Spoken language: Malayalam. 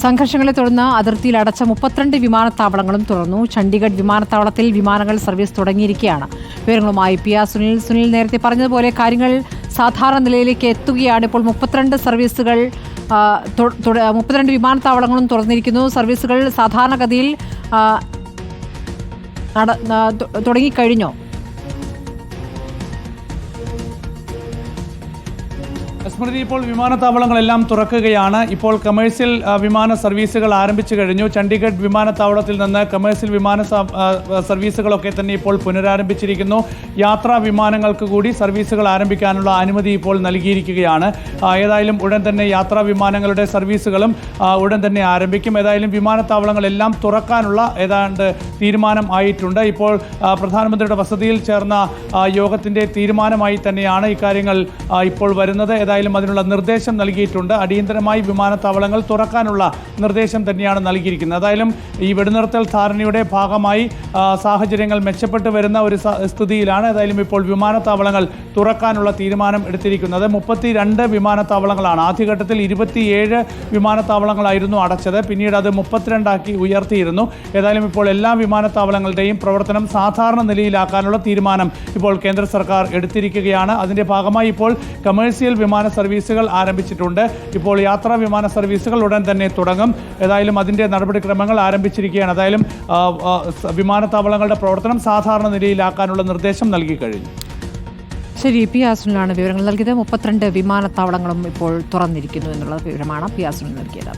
സംഘർഷങ്ങളെ തുടർന്ന് അതിർത്തിയിൽ അടച്ച 32 വിമാനത്താവളങ്ങളും തുറന്നു. ചണ്ഡീഗഡ് വിമാനത്താവളത്തിൽ വിമാനങ്ങൾ സർവീസ് തുടങ്ങിയിരിക്കുകയാണ്. വിവരങ്ങളുമായി PR സുനിൽ നേരത്തെ പറഞ്ഞതുപോലെ കാര്യങ്ങൾ സാധാരണ നിലയിലേക്ക് എത്തുകയാണ്. ഇപ്പോൾ 32 വിമാനത്താവളങ്ങളും തുറന്നിരിക്കുന്നു. സർവീസുകൾ സാധാരണഗതിയിൽ തുടങ്ങിക്കഴിഞ്ഞോ? സ്മൃതി, ഇപ്പോൾ വിമാനത്താവളങ്ങളെല്ലാം തുറക്കുകയാണ്. ഇപ്പോൾ കമേഴ്സ്യൽ വിമാന സർവീസുകൾ ആരംഭിച്ചു കഴിഞ്ഞു. ചണ്ഡീഗഡ് വിമാനത്താവളത്തിൽ നിന്ന് കമേഴ്സ്യൽ വിമാന സർവീസുകളൊക്കെ തന്നെ ഇപ്പോൾ പുനരാരംഭിച്ചിരിക്കുന്നു. യാത്രാ വിമാനങ്ങൾക്ക് കൂടി സർവീസുകൾ ആരംഭിക്കാനുള്ള അനുമതി ഇപ്പോൾ നൽകിയിരിക്കുകയാണ്. ഏതായാലും ഉടൻ തന്നെ യാത്രാ വിമാനങ്ങളുടെ സർവീസുകളും ഉടൻ തന്നെ ആരംഭിക്കും. ഏതായാലും വിമാനത്താവളങ്ങളെല്ലാം തുറക്കാനുള്ള ഏതാണ്ട് തീരുമാനം ആയിട്ടുണ്ട്. ഇപ്പോൾ പ്രധാനമന്ത്രിയുടെ വസതിയിൽ ചേർന്ന യോഗത്തിൻ്റെ തീരുമാനമായി തന്നെയാണ് ഇക്കാര്യങ്ങൾ ഇപ്പോൾ വരുന്നത്. ഏതായാലും അതിനുള്ള നിർദ്ദേശം നൽകിയിട്ടുണ്ട്. അടിയന്തരമായി വിമാനത്താവളങ്ങൾ തുറക്കാനുള്ള നിർദ്ദേശം തന്നെയാണ് നൽകിയിരിക്കുന്നത്. ഏതായാലും ഈ വെടിനിർത്തൽ ധാരണയുടെ ഭാഗമായി സാഹചര്യങ്ങൾ മെച്ചപ്പെട്ടു വരുന്ന ഒരു സ്ഥിതിയിലാണ് ഏതായാലും ഇപ്പോൾ വിമാനത്താവളങ്ങൾ തുറക്കാനുള്ള തീരുമാനം എടുത്തിരിക്കുന്നത്. 32 വിമാനത്താവളങ്ങളാണ്. ആദ്യഘട്ടത്തിൽ 27 വിമാനത്താവളങ്ങളായിരുന്നു അടച്ചത്. പിന്നീട് അത് 32 ഉയർത്തിയിരുന്നു. ഏതായാലും ഇപ്പോൾ എല്ലാ വിമാനത്താവളങ്ങളുടെയും പ്രവർത്തനം സാധാരണ നിലയിലാക്കാനുള്ള തീരുമാനം ഇപ്പോൾ കേന്ദ്ര സർക്കാർ എടുത്തിരിക്കുകയാണ്. അതിൻ്റെ ഭാഗമായി ഇപ്പോൾ കമേഴ്സ്യൽ വിമാന സർവീസുകൾ ആരംഭിച്ചിട്ടുണ്ട്. ഇപ്പോൾ യാത്രാ വിമാന സർവീസുകൾ ഉടൻ തന്നെ തുടങ്ങും. ഏതായാലും അതിൻ്റെ നടപടിക്രമങ്ങൾ ആരംഭിച്ചിരിക്കുകയാണ്. ഏതായാലും വിമാനത്താവളങ്ങളുടെ പ്രവർത്തനം സാധാരണ നിലയിലാക്കാനുള്ള നിർദ്ദേശം നൽകി കഴിഞ്ഞു. ശരി, PR സുനിലാണ് വിവരങ്ങൾ നൽകിയത്. 32 വിമാനത്താവളങ്ങളും ഇപ്പോൾ തുറന്നിരിക്കുന്നു എന്നുള്ള വിവരമാണ് PR സുനിൽ നൽകിയത്.